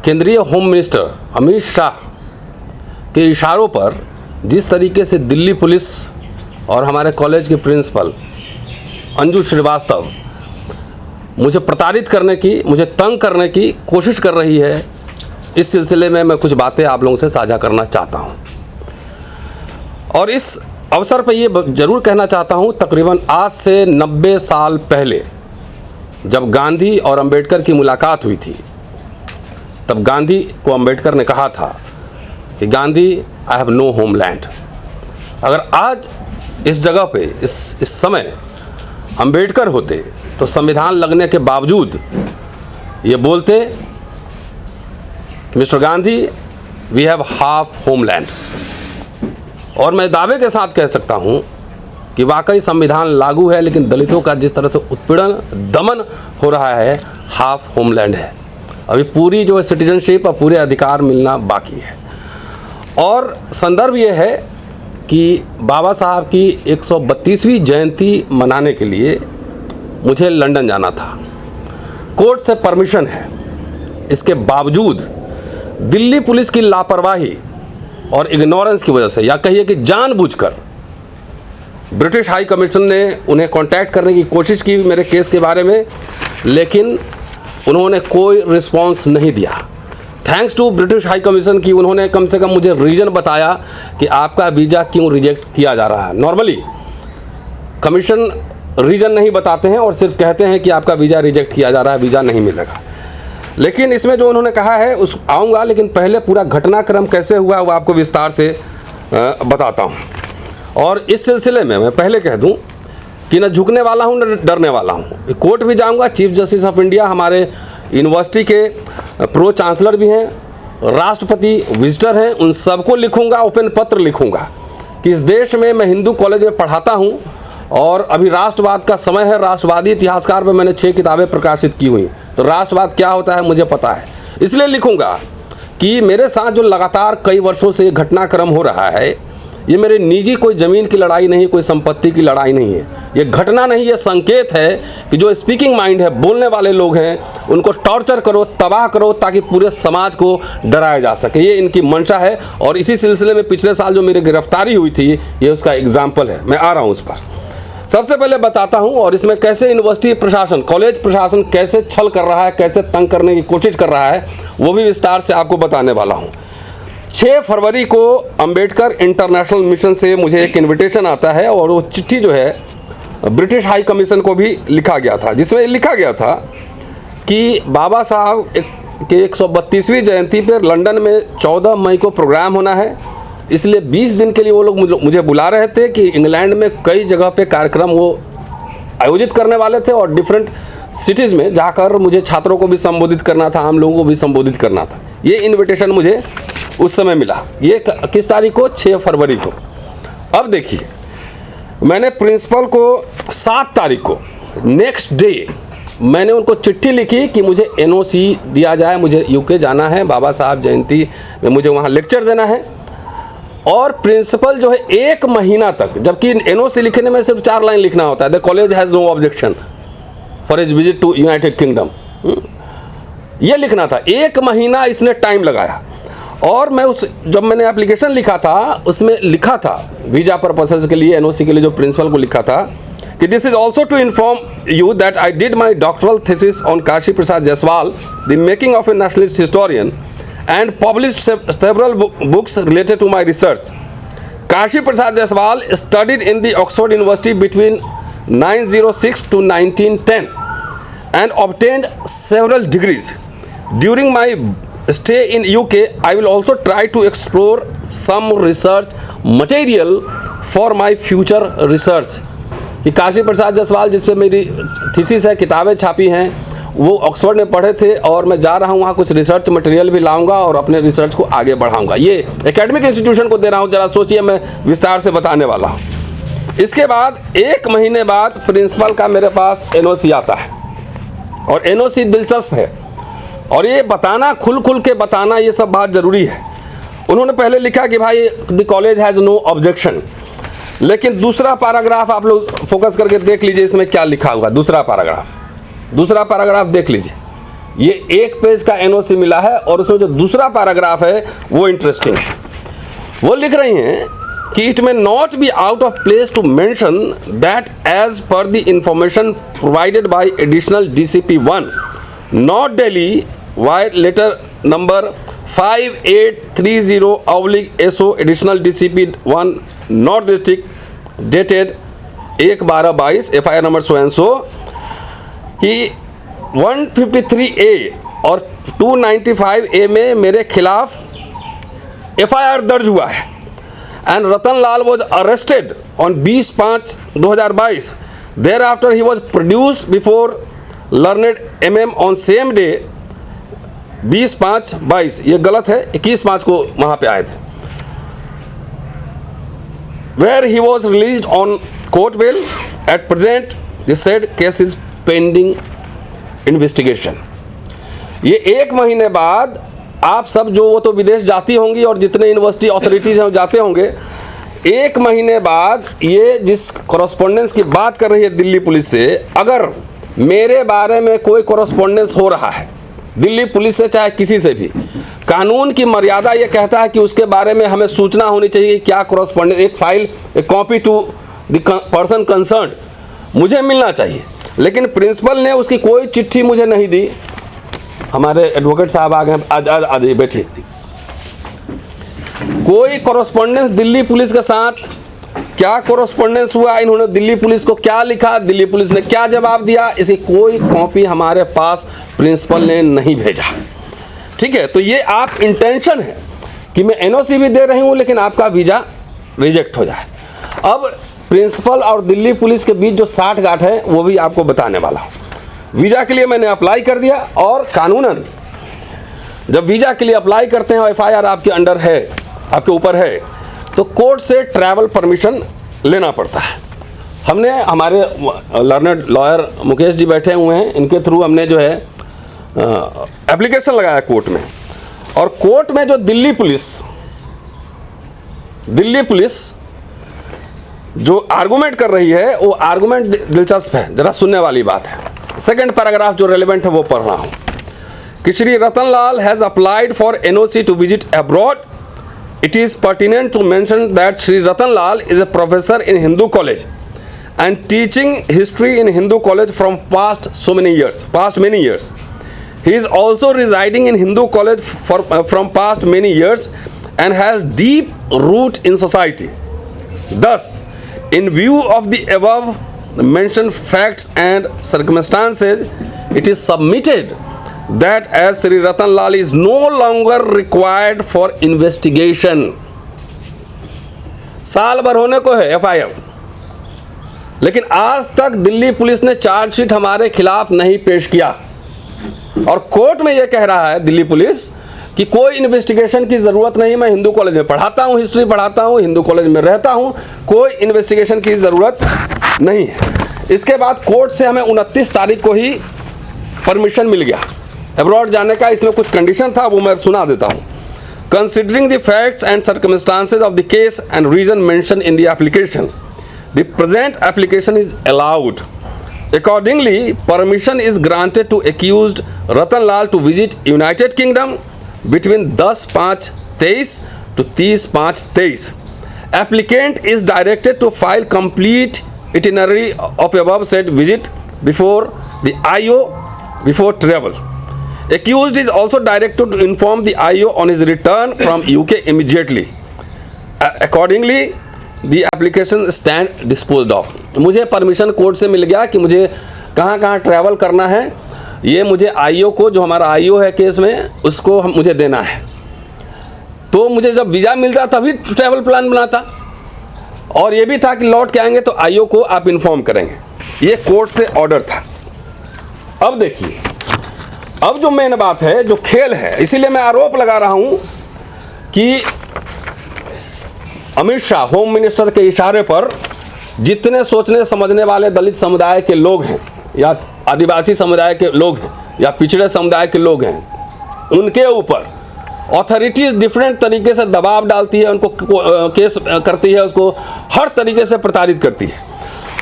केंद्रीय home minister Amit Shah के इशारों पर जिस तरीके से दिल्ली पुलिस और हमारे कॉलेज के प्रिंसिपल अंजू श्रीवास्तव मुझे प्रताड़ित करने की, मुझे तंग करने की कोशिश कर रही है, इस सिलसिले में मैं कुछ बातें आप लोगों से साझा करना चाहता हूं। और इस अवसर पर ये ज़रूर कहना चाहता हूं, तकरीबन आज से 90 साल पहले जब गांधी और अंबेडकर की मुलाकात हुई थी, तब गांधी को अंबेडकर ने कहा था कि Gandhi, I have no homeland. अगर आज इस जगह पे इस समय अंबेडकर होते तो संविधान लगने के बावजूद ये बोलते कि mister Gandhi, we have half homeland. और मैं दावे के साथ कह सकता हूं कि वाकई संविधान लागू है, लेकिन दलितों का जिस तरह से उत्पीड़न, दमन हो रहा है, हाफ होमलैंड है। अभी पूरी जो सिटीजनशिप और पूरे अधिकार मिलना बाकी है। और संदर्भ ये है कि बाबा साहब की 132वीं जयंती मनाने के लिए मुझे लंदन जाना था। कोर्ट से परमिशन है, इसके बावजूद दिल्ली पुलिस की लापरवाही और इग्नोरेंस की वजह से, या कहिए कि जानबूझकर, ब्रिटिश हाई कमीशन ने उन्हें कांटेक्ट करने की कोशिश की मेरे केस के बारे में, लेकिन उन्होंने कोई रिस्पांस नहीं दिया। Thanks to British High Commission की उन्होंने कम से कम मुझे रीज़न बताया कि आपका वीज़ा क्यों रिजेक्ट किया जा रहा है। नॉर्मली कमीशन रीज़न नहीं बताते हैं और सिर्फ कहते हैं कि आपका वीज़ा रिजेक्ट किया जा रहा है, वीज़ा नहीं मिलेगा। लेकिन इसमें जो उन्होंने कहा है उस आऊँगा, लेकिन पहले पूरा घटनाक्रम कैसे हुआ वो आपको विस्तार से बताता हूँ। और इस सिलसिले में मैं पहले कह दूँ कि न झुकने वाला हूँ न डरने वाला हूँ। कोर्ट भी जाऊँगा, चीफ जस्टिस ऑफ इंडिया हमारे यूनिवर्सिटी के प्रो चांसलर भी हैं, राष्ट्रपति विजिटर हैं, उन सबको लिखूंगा, ओपन पत्र लिखूंगा कि इस देश में मैं हिंदू कॉलेज में पढ़ाता हूं और अभी राष्ट्रवाद का समय है। राष्ट्रवादी इतिहासकार पर मैंने 6 किताबें प्रकाशित की हुई, तो राष्ट्रवाद क्या होता है मुझे पता है। इसलिए लिखूंगा कि मेरे साथ जो लगातार कई वर्षों से घटनाक्रम हो रहा है, ये मेरे निजी कोई ज़मीन की लड़ाई नहीं, कोई संपत्ति की लड़ाई नहीं है, ये घटना नहीं, ये संकेत है कि जो स्पीकिंग माइंड है, बोलने वाले लोग हैं, उनको टॉर्चर करो, तबाह करो, ताकि पूरे समाज को डराया जा सके। ये इनकी मंशा है। और इसी सिलसिले में पिछले साल जो मेरी गिरफ्तारी हुई थी, ये उसका एग्जाम्पल है। मैं आ रहा हूँ उस पर। सबसे पहले बताता हूँ, और इसमें कैसे यूनिवर्सिटी प्रशासन, कॉलेज प्रशासन कैसे छल कर रहा है, कैसे तंग करने की कोशिश कर रहा है, वो भी विस्तार से आपको बताने वाला हूँ। 6 फरवरी को अंबेडकर इंटरनेशनल मिशन से मुझे एक इनविटेशन आता है, और वो चिट्ठी जो है ब्रिटिश हाई कमीशन को भी लिखा गया था, जिसमें लिखा गया था कि बाबा साहब के 132वीं जयंती पर लंदन में 14 मई को प्रोग्राम होना है, इसलिए 20 दिन के लिए वो लोग मुझे बुला रहे थे कि इंग्लैंड में कई जगह पे कार्यक्रम वो आयोजित करने वाले थे, और डिफरेंट सिटीज़ में जाकर मुझे छात्रों को भी संबोधित करना था, आम लोगों को भी संबोधित करना था। ये इन्विटेशन मुझे उस समय मिला। ये किस तारीख को? 6 फरवरी को। अब देखिए, मैंने प्रिंसिपल को 7 तारीख को, नेक्स्ट डे, मैंने उनको चिट्ठी लिखी कि मुझे NOC दिया जाए, मुझे UK जाना है, बाबा साहब जयंती में मुझे वहाँ लेक्चर देना है। और प्रिंसिपल जो है 1 महीना तक, जबकि NOC लिखने में सिर्फ 4 लाइन लिखना होता है, the college has no objection for his visit to United Kingdom, ये लिखना था। 1 महीना इसने टाइम लगाया। और मैं जब मैंने एप्लीकेशन लिखा था, उसमें लिखा था वीज़ा पर्पसेस के लिए, NOC के लिए, जो प्रिंसिपल को लिखा था कि this is also to inform you that I did my doctoral thesis on Kashi Prasad Jayaswal, the making of a nationalist historian, and published several books related to my research. Kashi Prasad Jayaswal studied in the Oxford University between 906 to 1910 and obtained several degrees. During my stay in UK, I will also try to explore some research material for my future research. कि काशी प्रसाद जायसवाल, जिस पे मेरी thesis है, किताबें छापी हैं, वो Oxford में पढ़े थे, और मैं जा रहा हूँ वहाँ कुछ रिसर्च मटेरियल भी लाऊंगा और अपने रिसर्च को आगे बढ़ाऊंगा। ये एकेडमिक इंस्टीट्यूशन को दे रहा हूँ, जरा सोचिए, मैं विस्तार से बताने वाला हूँ। इसके बाद 1 महीने बाद प्रिंसिपल का मेरे पास NOC आता है, और NOC दिलचस्प है, और ये बताना, खुल के बताना, ये सब बात ज़रूरी है। उन्होंने पहले लिखा कि भाई the college has no objection, लेकिन दूसरा पैराग्राफ आप लोग फोकस करके देख लीजिए, इसमें क्या लिखा हुआ। दूसरा पैराग्राफ देख लीजिए, ये एक पेज का एनओसी मिला है और उसमें जो दूसरा पैराग्राफ है वो इंटरेस्टिंग है। वो लिख रही हैं कि it may not be out of place to mention that as per the information provided by additional DCP 1 north Delhi vide letter number 5830/SO additional DCP 1 north district dated 1/12/22 FIR number so and so कि 153A और 295A में मेरे खिलाफ FIR दर्ज हुआ है and Ratan Lal was arrested on 20/5/2022। Thereafter he was produced before learned MM on same day 20/5/22। ये गलत है, 21/5 को वहाँ पे आए थे। Where he was released on court bail. At present the said case is pending investigation. ये 1 महीने बाद आप सब जो वो तो विदेश जाती होंगी और जितने यूनिवर्सिटी अथॉरिटीज हैं जाते होंगे, 1 महीने बाद ये जिस कॉरेस्पॉन्डेंस की बात कर रही है दिल्ली पुलिस से, अगर मेरे बारे में कोई कॉरेस्पॉन्डेंस हो रहा है दिल्ली पुलिस से चाहे किसी से भी, कानून की मर्यादा ये कहता है कि उसके बारे में हमें सूचना होनी चाहिए क्या कॉरेस्पॉन्डेंस, एक फाइल, एक copy to the person concerned मुझे मिलना चाहिए। लेकिन प्रिंसिपल ने उसकी कोई चिट्ठी मुझे नहीं दी। हमारे एडवोकेट साहब आ गए, आज बैठिए। कोई कॉरेस्पॉन्डेंस दिल्ली पुलिस के साथ क्या कॉरेस्पॉन्डेंस हुआ, इन्होंने दिल्ली पुलिस को क्या लिखा, दिल्ली पुलिस ने क्या जवाब दिया, इसकी कोई कॉपी हमारे पास प्रिंसिपल ने नहीं भेजा। ठीक है, तो ये आप इंटेंशन है कि मैं NOC भी दे रही हूँ लेकिन आपका वीज़ा रिजेक्ट हो जाए। अब प्रिंसिपल और दिल्ली पुलिस के बीच जो साठ गांठ है वो भी आपको बताने वाला हूँ। वीज़ा के लिए मैंने अप्लाई कर दिया और कानूनन जब वीज़ा के लिए अप्लाई करते हैं और FIR आपके अंडर है, आपके ऊपर है, तो कोर्ट से ट्रैवल परमिशन लेना पड़ता है। हमने हमारे लर्नड लॉयर मुकेश जी बैठे हुए हैं, इनके थ्रू हमने जो है एप्लीकेशन लगाया कोर्ट में। और कोर्ट में जो दिल्ली पुलिस जो आर्गूमेंट कर रही है वो आर्गूमेंट दिलचस्प है, जरा सुनने वाली बात है। सेकंड पैराग्राफ जो रेलेवेंट है वो पढ़ रहा हूँ कि Shri Ratan Lal has applied for NOC to visit abroad. It is pertinent to mention that Shri Ratan Lal is a professor in Hindu college and teaching history in Hindu college from past many years. He is also residing in Hindu college from past many years and has deep root in society. Thus, in view of the above mentioned facts and circumstances, it is submitted that as Sri Ratan Lal is no longer required for investigation. साल भर होने को है FIR, लेकिन आज तक Delhi police ने chargesheet हमारे खिलाफ नहीं पेश किया और कोर्ट में यह कह रहा है दिल्ली पुलिस कि कोई इन्वेस्टिगेशन की ज़रूरत नहीं, मैं हिंदू कॉलेज में पढ़ाता हूँ, हिस्ट्री पढ़ाता हूँ, हिंदू कॉलेज में रहता हूँ, कोई इन्वेस्टिगेशन की ज़रूरत नहीं है। इसके बाद कोर्ट से हमें 29 तारीख को ही परमिशन मिल गया अब्रॉड जाने का। इसमें कुछ कंडीशन था, वो मैं सुना देता हूँ। Considering the facts and circumstances of the case and reason mention in the application, the present application is allowed. Accordingly, permission is granted to accused Ratan Lal to visit United Kingdom between 10/5/23 to 30/5/23. Applicant is directed to file complete itinerary of above said visit before the IO before travel. Accused is also directed to inform the IO on his return from UK immediately. Accordingly, the application stand disposed of. मुझे permission court से मिल गया कि मुझे कहाँ कहाँ travel करना है, ये मुझे IO को, जो हमारा IO है केस में, उसको मुझे देना है। तो मुझे जब वीज़ा मिलता तभी ट्रैवल प्लान बनाता, और ये भी था कि लौट के आएंगे तो IO को आप इन्फॉर्म करेंगे। ये कोर्ट से ऑर्डर था। अब देखिए, अब जो मेन बात है, जो खेल है, इसीलिए मैं आरोप लगा रहा हूँ कि अमित शाह होम मिनिस्टर के इशारे पर जितने सोचने समझने वाले दलित समुदाय के लोग हैं, या आदिवासी समुदाय के लोग हैं, या पिछड़े समुदाय के लोग हैं, उनके ऊपर अथॉरिटीज़ डिफरेंट तरीके से दबाव डालती है, उनको केस करती है, उसको हर तरीके से प्रताड़ित करती है।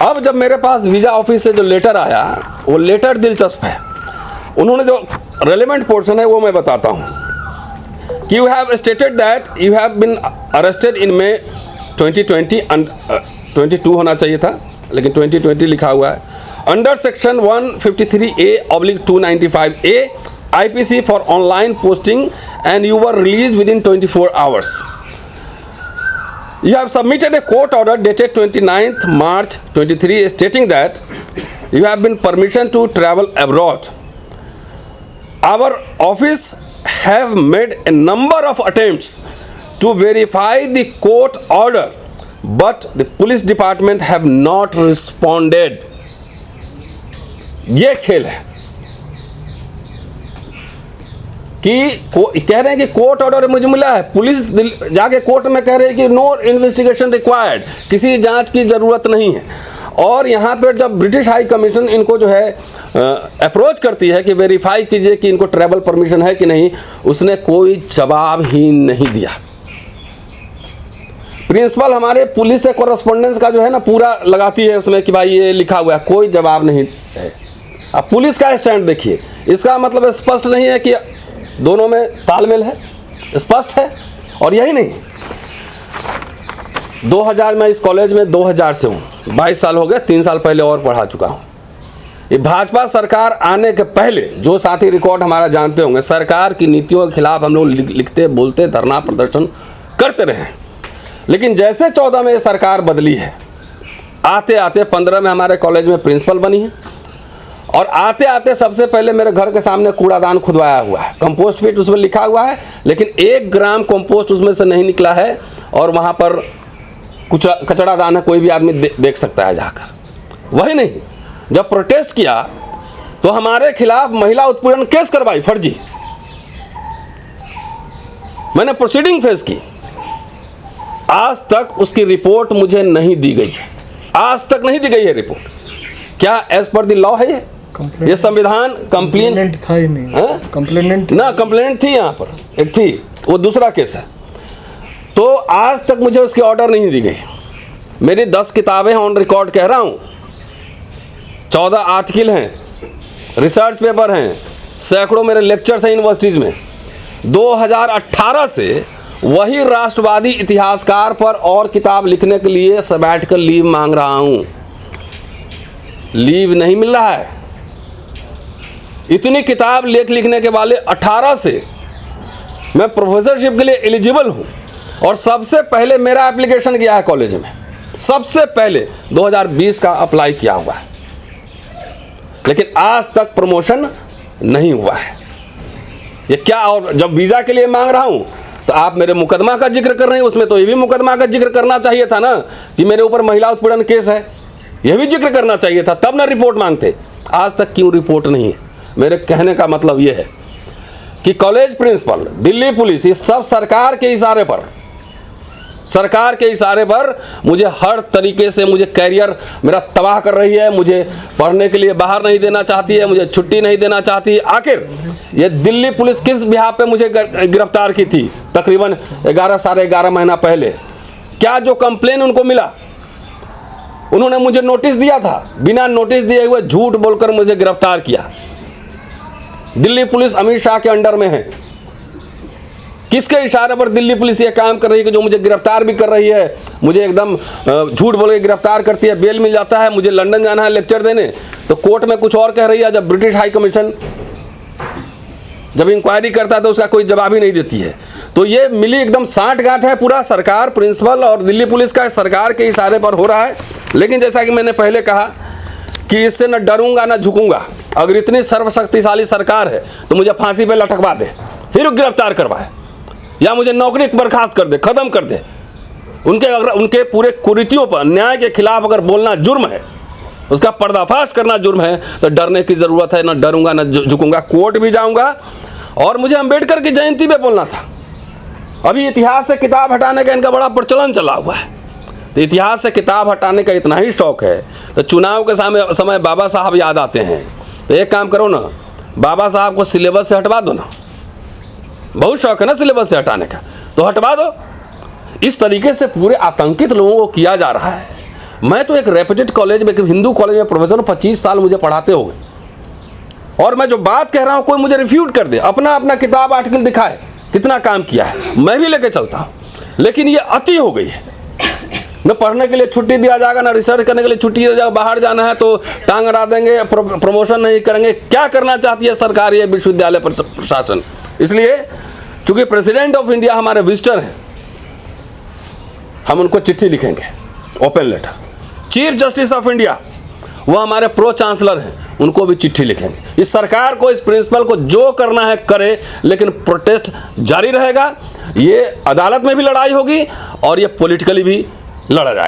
अब जब मेरे पास वीज़ा ऑफिस से जो लेटर आया, वो लेटर दिलचस्प है। उन्होंने जो रेलेवेंट पोर्शन है वो मैं बताता हूँ कि you have stated that you have been arrested in May 2020 22 होना चाहिए था लेकिन 2020 लिखा हुआ है under section 153A/295A IPC for online posting and you were release with in 24 hours. You have submitted a court order dated 29th March 23 stating that you have been permission to travel abroad. Our office have made a number of attempts to verify the court order, but the police department have not responded. ये खेल है कि कह रहे हैं कि court order मुझे मिला है, पुलिस जाके कोर्ट में कह रहे हैं कि नो इन्वेस्टिगेशन रिक्वायर्ड, किसी जांच की ज़रूरत नहीं है. और यहाँ पर जब ब्रिटिश हाई कमीशन इनको जो है अप्रोच करती है कि वेरीफाई कीजिए कि इनको ट्रैवल परमिशन है कि नहीं, उसने कोई जवाब ही नहीं दिया. प्रिंसिपल हमारे पुलिस से कॉरेस्पॉन्डेंस का जो है ना पूरा लगाती है उसमें कि भाई ये लिखा हुआ है, कोई जवाब नहीं है. अब पुलिस का स्टैंड देखिए, इसका मतलब स्पष्ट नहीं है कि दोनों में तालमेल है, स्पष्ट है. और यही नहीं, 2000 में इस कॉलेज में 2000 से हूँ, 22 साल हो गए, 3 साल पहले और पढ़ा चुका हूँ. ये भाजपा सरकार आने के पहले जो साथी रिकॉर्ड हमारा जानते होंगे, सरकार की नीतियों के खिलाफ हम लोग लिखते बोलते धरना प्रदर्शन करते रहे. लेकिन जैसे 14 में ये सरकार बदली है, आते आते 15 में हमारे कॉलेज में प्रिंसिपल बनी है और आते आते सबसे पहले मेरे घर के सामने कूड़ादान खुदवाया हुआ है. कंपोस्ट पिट उसमें लिखा हुआ है लेकिन 1 ग्राम कंपोस्ट उसमें से नहीं निकला है और वहाँ पर कुछ कचरा दान है, कोई भी आदमी देख सकता है जाकर. वही नहीं, जब प्रोटेस्ट किया तो हमारे खिलाफ महिला उत्पीड़न केस करवाई फर्जी. मैंने प्रोसीडिंग फेस की, आज तक उसकी रिपोर्ट मुझे नहीं दी गई है, आज तक नहीं दी गई है रिपोर्ट. क्या एज पर द लॉ है ये संविधान? कंप्लेनेंट था ही नहीं, कंप्लेनेंट ना, कंप्लेनेंट थी यहाँ पर एक थी, वो दूसरा केस है. तो आज तक मुझे उसकी ऑर्डर नहीं दी गई. मेरी 10 किताबें ऑन रिकॉर्ड कह रहा हूँ, 14 आर्टिकल हैं, रिसर्च पेपर हैं, सैकड़ों मेरे लेक्चर्स हैं यूनिवर्सिटीज़ में. 2018 से वही राष्ट्रवादी इतिहासकार पर और किताब लिखने के लिए बैठ कर लीव मांग रहा हूँ. लीव नहीं मिल रहा है. इतनी किताब लिखने के वाले 18 से मैं प्रोफेसरशिप के लिए एलिजिबल हूँ और सबसे पहले मेरा एप्लीकेशन किया है कॉलेज में, सबसे पहले 2020 का अप्लाई किया हुआ है, लेकिन आज तक प्रमोशन नहीं हुआ है. ये क्या? और जब वीज़ा के लिए मांग रहा हूँ तो आप मेरे मुकदमा का जिक्र कर रहे हैं, उसमें तो ये भी मुकदमा का जिक्र करना चाहिए था ना कि मेरे ऊपर महिला उत्पीड़न केस है, यह भी जिक्र करना चाहिए था, तब ना रिपोर्ट मांगते. आज तक क्यों रिपोर्ट नहीं है? मेरे कहने का मतलब यह है कि कॉलेज प्रिंसिपल, दिल्ली पुलिस, ये सब सरकार के इशारे पर मुझे हर तरीके से, मुझे कैरियर मेरा तबाह कर रही है, मुझे पढ़ने के लिए बाहर नहीं देना चाहती है, मुझे छुट्टी नहीं देना चाहती. आखिर ये दिल्ली पुलिस किस बिहार पे मुझे गिरफ्तार की थी? तकरीबन 11 साढ़े 11 महीना पहले. क्या जो कंप्लेन उनको मिला, उन्होंने मुझे नोटिस दिया था, बिना नोटिस दिए हुए झूठ बोलकर मुझे गिरफ्तार किया. दिल्ली पुलिस अमित शाह के अंडर में है. किसके इशारे पर दिल्ली पुलिस ये काम कर रही है कि जो मुझे गिरफ्तार भी कर रही है, मुझे एकदम झूठ बोल के गिरफ्तार करती है, बेल मिल जाता है, मुझे लंदन जाना है लेक्चर देने तो कोर्ट में कुछ और कह रही है. जब ब्रिटिश हाई कमीशन जब इंक्वायरी करता है तो उसका कोई जवाब ही नहीं देती है. तो ये मिली एकदम साठ गांठ है पूरा सरकार, प्रिंसिपल और दिल्ली पुलिस का सरकार के इशारे पर हो रहा है. लेकिन जैसा कि मैंने पहले कहा कि इससे न डरूंगा न झुकूंगा. अगर इतनी सर्वशक्तिशाली सरकार है तो मुझे फांसी पे लटकवा दे, फिर गिरफ्तार करवाए, या मुझे नौकरी बर्खास्त कर दे, ख़त्म कर दे. उनके पूरे कुरीतियों पर, न्याय के खिलाफ अगर बोलना जुर्म है, उसका पर्दाफाश करना जुर्म है, तो डरने की ज़रूरत है. न डरूंगा न झुकूंगा, कोर्ट भी जाऊंगा. और मुझे अंबेडकर की जयंती पे बोलना था. अभी इतिहास से किताब हटाने का इनका बड़ा प्रचलन चला हुआ है. तो इतिहास से किताब हटाने का इतना ही शौक़ है तो चुनाव के समय बाबा साहब याद आते हैं. तो एक काम करो ना, बाबा साहब को सिलेबस से हटवा दो ना. बहुत शौक़ है ना सिलेबस से हटाने का, तो हटवा दो. इस तरीके से पूरे आतंकित लोगों को किया जा रहा है. मैं तो एक रेप्यूटेड कॉलेज में, हिंदू कॉलेज में प्रोफेसर हूँ, 25 साल मुझे पढ़ाते हो गए. और मैं जो बात कह रहा हूं कोई मुझे रिफ्यूट कर दे, अपना अपना किताब आर्टिकल दिखाए कितना काम किया है, मैं भी लेके चलता हूं। लेकिन ये अति हो गई है। न पढ़ने के लिए छुट्टी दिया जाएगा, ना रिसर्च करने के लिए छुट्टी दिया जाएगा, बाहर जाना है तो टांग अड़ा देंगे, प्रमोशन नहीं करेंगे। क्या करना चाहती है सरकार, ये विश्वविद्यालय प्रशासन? इसलिए चूंकि प्रेसिडेंट ऑफ इंडिया हमारे विजिटर हैं, हम उनको चिट्ठी लिखेंगे, open letter. Chief justice of India वो हमारे प्रो चांसलर हैं, उनको भी चिट्ठी लिखेंगे। इस सरकार को, इस प्रिंसिपल को जो करना है करे, लेकिन प्रोटेस्ट जारी रहेगा। ये अदालत में भी लड़ाई होगी और ये पॉलिटिकली भी लड़ा जाएगा।